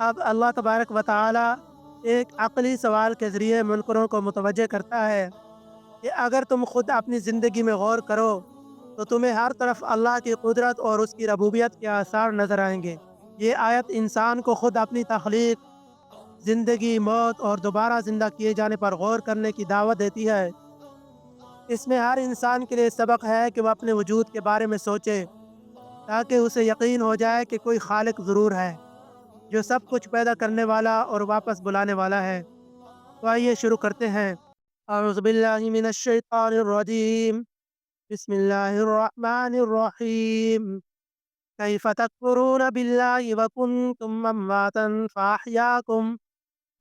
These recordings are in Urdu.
اب اللہ تبارک و تعالی ایک عقلی سوال کے ذریعے منکروں کو متوجہ کرتا ہے کہ اگر تم خود اپنی زندگی میں غور کرو تو تمہیں ہر طرف اللہ کی قدرت اور اس کی ربوبیت کے آثار نظر آئیں گے۔ یہ آیت انسان کو خود اپنی تخلیق، زندگی، موت اور دوبارہ زندہ کیے جانے پر غور کرنے کی دعوت دیتی ہے۔ اس میں ہر انسان کے لیے سبق ہے کہ وہ اپنے وجود کے بارے میں سوچے تاکہ اسے یقین ہو جائے کہ کوئی خالق ضرور ہے جو سب کچھ پیدا کرنے والا اور واپس بلانے والا ہے۔ تو آئیے شروع کرتے ہیں۔ اعوذ باللہ من الشیطان الرجیم، بسم اللہ الرحمن الرحیم۔ کیف تکفرون باللہ وکنتم امواتا فاحیاکم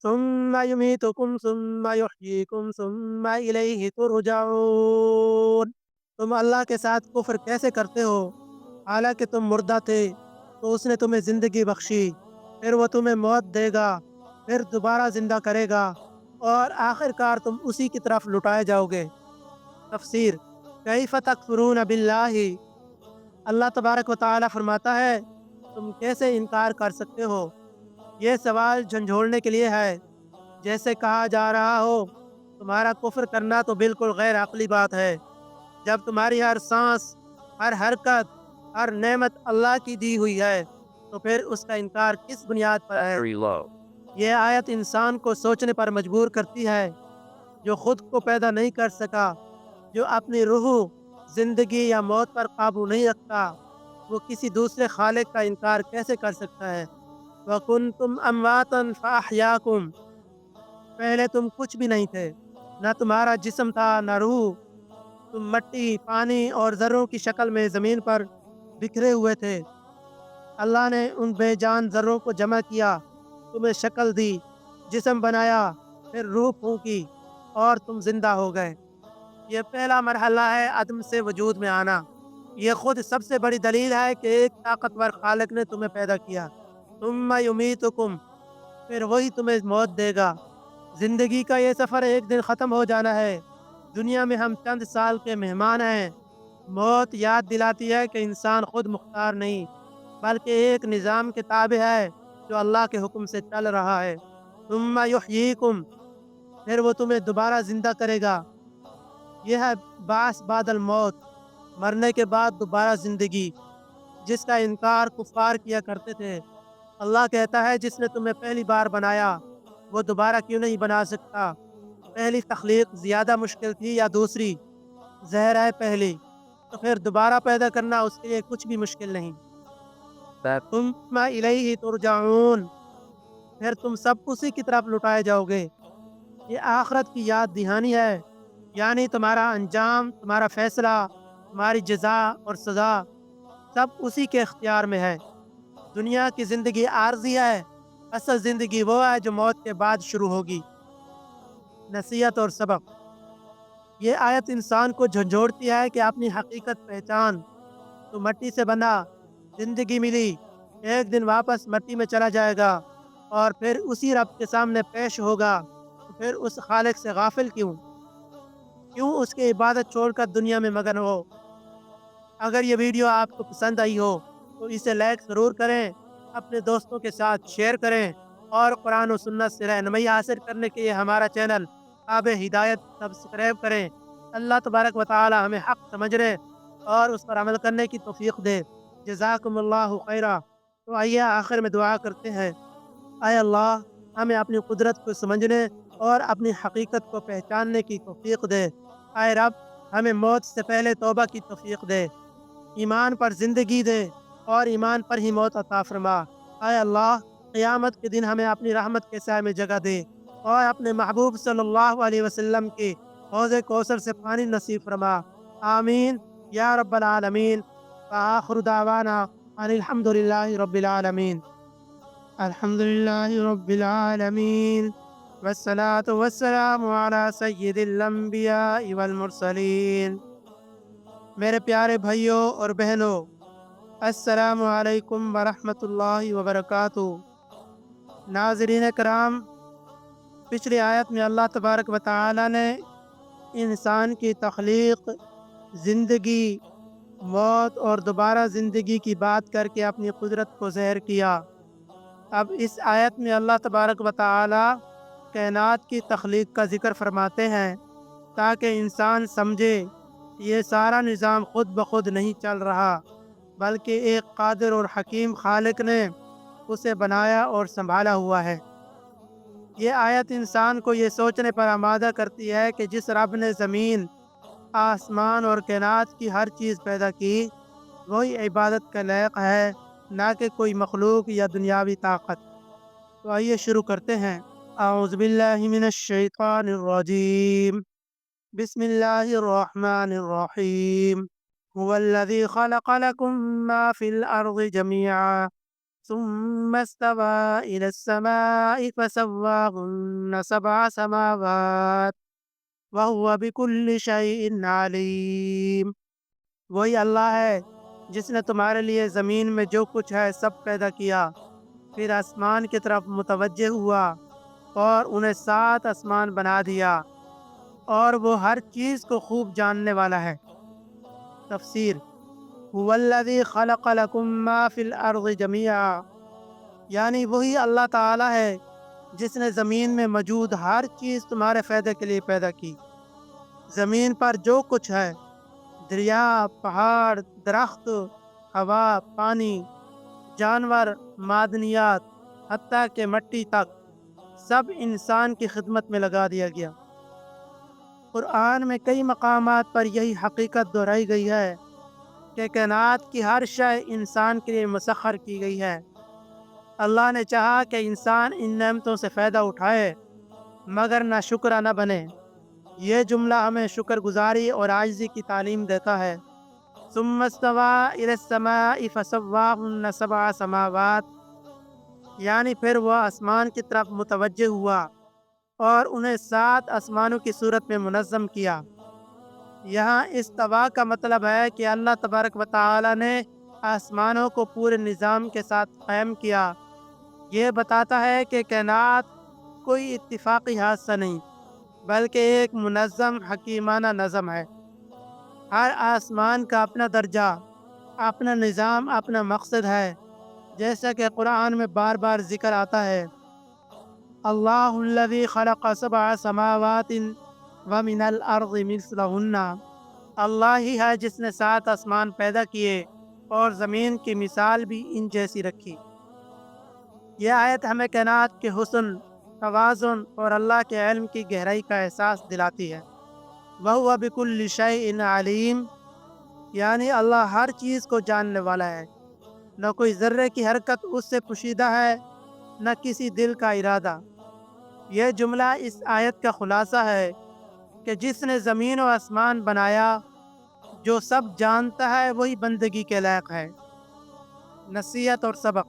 ثم یمیتکم ثم یحییکم ثم الیہ ترجعون۔ تم اللہ کے ساتھ کفر کیسے کرتے ہو حالانکہ تم مردہ تھے، تو اس نے تمہیں زندگی بخشی، پھر وہ تمہیں موت دے گا، پھر دوبارہ زندہ کرے گا اور آخر کار تم اسی کی طرف لٹائے جاؤ گے۔ تفسیر: کیف تکفرون باللہ، اللہ تبارک و تعالی فرماتا ہے تم کیسے انکار کر سکتے ہو۔ یہ سوال جھنجھوڑنے کے لیے ہے، جیسے کہا جا رہا ہو تمہارا کفر کرنا تو بالکل غیر عقلی بات ہے، جب تمہاری ہر سانس، ہر حرکت، ہر نعمت اللہ کی دی ہوئی ہے تو پھر اس کا انکار کس بنیاد پر ہے؟ یہ آیت انسان کو سوچنے پر مجبور کرتی ہے۔ جو خود کو پیدا نہیں کر سکا، جو اپنی روح، زندگی یا موت پر قابو نہیں رکھتا، وہ کسی دوسرے خالق کا انکار کیسے کر سکتا ہے؟ وَكُنْتُمْ أَمْوَاتًا فَأَحْيَاكُمْ، پہلے تم کچھ بھی نہیں تھے، نہ تمہارا جسم تھا نہ روح، تم مٹی، پانی اور ذروں کی شکل میں زمین پر بکھرے ہوئے تھے۔ اللہ نے ان بے جان ذروں کو جمع کیا، تمہیں شکل دی، جسم بنایا، پھر روح پھونکی اور تم زندہ ہو گئے۔ یہ پہلا مرحلہ ہے عدم سے وجود میں آنا۔ یہ خود سب سے بڑی دلیل ہے کہ ایک طاقتور خالق نے تمہیں پیدا کیا۔ ثم یمیتکم، پھر وہی تمہیں موت دے گا۔ زندگی کا یہ سفر ایک دن ختم ہو جانا ہے۔ دنیا میں ہم چند سال کے مہمان ہیں۔ موت یاد دلاتی ہے کہ انسان خود مختار نہیں، بلکہ ایک نظام کے تابع ہے جو اللہ کے حکم سے چل رہا ہے۔ ثم یحییکم، پھر وہ تمہیں دوبارہ زندہ کرے گا۔ یہ ہے بعث بعد الموت، مرنے کے بعد دوبارہ زندگی، جس کا انکار کفار کیا کرتے تھے۔ اللہ کہتا ہے جس نے تمہیں پہلی بار بنایا وہ دوبارہ کیوں نہیں بنا سکتا؟ پہلی تخلیق زیادہ مشکل تھی یا دوسری؟ ظاہر ہے پہلی، تو پھر دوبارہ پیدا کرنا اس کے لیے کچھ بھی مشکل نہیں۔ ثم الیہ ترجعون، پھر تم سب اسی کی طرف لٹائے جاؤ گے۔ یہ آخرت کی یاد دہانی ہے، یعنی تمہارا انجام، تمہارا فیصلہ، تمہاری جزا اور سزا سب اسی کے اختیار میں ہے۔ دنیا کی زندگی عارضی ہے، اصل زندگی وہ ہے جو موت کے بعد شروع ہوگی۔ نصیحت اور سبق: یہ آیت انسان کو جھنجھوڑتی ہے کہ اپنی حقیقت پہچان۔ تو مٹی سے بنا، زندگی ملی، ایک دن واپس مٹی میں چلا جائے گا اور پھر اسی رب کے سامنے پیش ہوگا، تو پھر اس خالق سے غافل کیوں اس کی عبادت چھوڑ کر دنیا میں مگن ہو؟ اگر یہ ویڈیو آپ کو پسند آئی ہو تو اسے لائک ضرور کریں، اپنے دوستوں کے ساتھ شیئر کریں اور قرآن و سنت سے رہنمائی حاصل کرنے کے لیے ہمارا چینل آب ہدایت سبسکرائب کریں۔ اللہ تبارک و تعالی ہمیں حق سمجھنے اور اس پر عمل کرنے کی توفیق دے۔ جزاکم اللہ خیرہ۔ تو آئیے آخر میں دعا کرتے ہیں۔ اے اللہ، ہمیں اپنی قدرت کو سمجھنے اور اپنی حقیقت کو پہچاننے کی توفیق دے۔ اے رب، ہمیں موت سے پہلے توبہ کی توفیق دے، ایمان پر زندگی دے اور ایمان پر ہی موت عطا فرما۔ اے اللہ، قیامت کے دن ہمیں اپنی رحمت کے سائے میں جگہ دے اور اپنے محبوب صلی اللہ علیہ وسلم کے حوض کوثر سے پانی نصیب فرما۔ آمین یا رب العالمین۔ وآخر دعوانا ان الحمد للہ رب العالمین۔ الحمد للہ رب العالمین، والصلاة والسلام علی سید الانبیاء والمرسلین۔ میرے پیارے بھائیوں اور بہنوں، السلام علیکم ورحمۃ اللہ وبرکاتہ۔ ناظرین کرام، پچھلی آیت میں اللہ تبارک و تعالی نے انسان کی تخلیق، زندگی، موت اور دوبارہ زندگی کی بات کر کے اپنی قدرت کو ظاہر کیا۔ اب اس آیت میں اللہ تبارک و تعالی کائنات کی تخلیق کا ذکر فرماتے ہیں تاکہ انسان سمجھے یہ سارا نظام خود بخود نہیں چل رہا، بلکہ ایک قادر اور حکیم خالق نے اسے بنایا اور سنبھالا ہوا ہے۔ یہ آیت انسان کو یہ سوچنے پر آمادہ کرتی ہے کہ جس رب نے زمین، آسمان اور کائنات کی ہر چیز پیدا کی، وہی عبادت کا لائق ہے، نہ کہ کوئی مخلوق یا دنیاوی طاقت۔ تو آئیے شروع کرتے ہیں۔ اعوذ باللہ من الشیطان الرجیم، بسم اللہ الرحمن الرحیم۔ هو الذی خلق لکم ما فی الارض جميعا ثم استوى إلى السماء فسواهن سبع سماوات وهو بكل شيء علیم۔ وہی اللہ ہے جس نے تمہارے لیے زمین میں جو کچھ ہے سب پیدا کیا، پھر آسمان کی طرف متوجہ ہوا اور انہیں 7 آسمان بنا دیا، اور وہ ہر چیز کو خوب جاننے والا ہے۔ تفسیر: هو الذی خلق لکم ما فی الارض جميعا، یعنی وہی اللہ تعالی ہے جس نے زمین میں موجود ہر چیز تمہارے فائدے کے لیے پیدا کی۔ زمین پر جو کچھ ہے، دریا، پہاڑ، درخت، ہوا، پانی، جانور، معدنیات، حتیٰ کہ مٹی تک، سب انسان کی خدمت میں لگا دیا گیا۔ قرآن میں کئی مقامات پر یہی حقیقت دہرائی گئی ہے کہ کائنات کی ہر شے انسان کے لیے مسخر کی گئی ہے۔ اللہ نے چاہا کہ انسان ان نعمتوں سے فائدہ اٹھائے، مگر نہ شکرا نہ بنے۔ یہ جملہ ہمیں شکر گزاری اور عاجزی کی تعلیم دیتا ہے۔ ثم استوى إلى السماء فسواهن 7 سماوات، یعنی پھر وہ آسمان کی طرف متوجہ ہوا اور انہیں 7 آسمانوں کی صورت میں منظم کیا۔ یہاں استوا کا مطلب ہے کہ اللہ تبارک و تعالی نے آسمانوں کو پورے نظام کے ساتھ قائم کیا۔ یہ بتاتا ہے کہ کائنات کوئی اتفاقی حادثہ نہیں، بلکہ ایک منظم حکیمانہ نظم ہے۔ ہر آسمان کا اپنا درجہ، اپنا نظام، اپنا مقصد ہے، جیسا کہ قرآن میں بار بار ذکر آتا ہے۔ اللہ الذی خلق 7 سماوات ومن الارض مثلہن، اللہ ہی ہے جس نے 7 آسمان پیدا کیے اور زمین کی مثال بھی ان جیسی رکھی۔ یہ آیت ہمیں کائنات کے حسن، توازن اور اللہ کے علم کی گہرائی کا احساس دلاتی ہے۔ وَهُوَ بِكُلِّ شَيْءٍ عَلِيمٌ، یعنی اللہ ہر چیز کو جاننے والا ہے، نہ کوئی ذرے کی حرکت اس سے پوشیدہ ہے، نہ کسی دل کا ارادہ۔ یہ جملہ اس آیت کا خلاصہ ہے کہ جس نے زمین و آسمان بنایا، جو سب جانتا ہے، وہی بندگی کے لائق ہے۔ نصیحت اور سبق: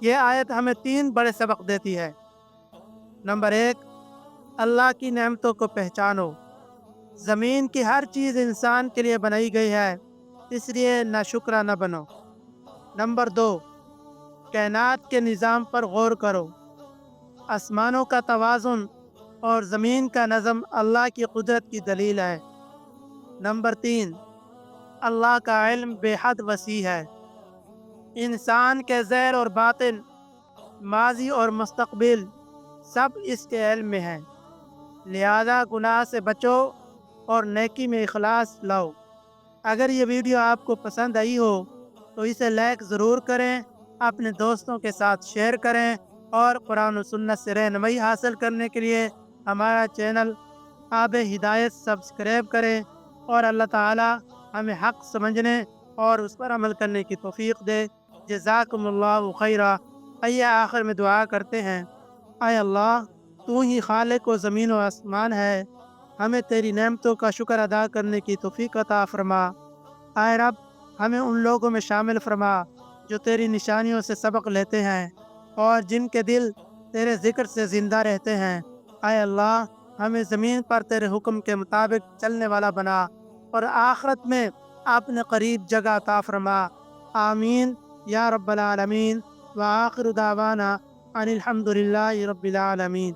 یہ آیت ہمیں 3 بڑے سبق دیتی ہے۔ نمبر 1، اللہ کی نعمتوں کو پہچانو۔ زمین کی ہر چیز انسان کے لیے بنائی گئی ہے، اس لیے نہ شکرا نہ بنو۔ نمبر 2، کائنات کے نظام پر غور کرو۔ آسمانوں کا توازن اور زمین کا نظم اللہ کی قدرت کی دلیل ہے۔ نمبر 3، اللہ کا علم بے حد وسیع ہے، انسان کے ظاہر اور باطن، ماضی اور مستقبل، سب اس کے علم میں ہے، لہذا گناہ سے بچو اور نیکی میں اخلاص لاؤ۔ اگر یہ ویڈیو آپ کو پسند آئی ہو تو اسے لائک ضرور کریں، اپنے دوستوں کے ساتھ شیئر کریں، اور قرآن و سنت سے رہنمائی حاصل کرنے کے لیے ہمارا چینل آب ہدایت سبسکرائب کریں، اور اللہ تعالی ہمیں حق سمجھنے اور اس پر عمل کرنے کی توفیق دے۔ جزاکم اللہ خیرا۔ آئیے آخر میں دعا کرتے ہیں۔ اے اللہ، تو ہی خالق و زمین و آسمان ہے، ہمیں تیری نعمتوں کا شکر ادا کرنے کی توفیق عطا فرما۔ اے رب، ہمیں ان لوگوں میں شامل فرما جو تیری نشانیوں سے سبق لیتے ہیں اور جن کے دل تیرے ذکر سے زندہ رہتے ہیں۔ اے اللہ، ہمیں زمین پر تیرے حکم کے مطابق چلنے والا بنا اور آخرت میں اپنے قریب جگہ عطا فرما۔ آمین یا رب العالمین۔ وآخر دعوانا ان الحمد للہ رب العالمین۔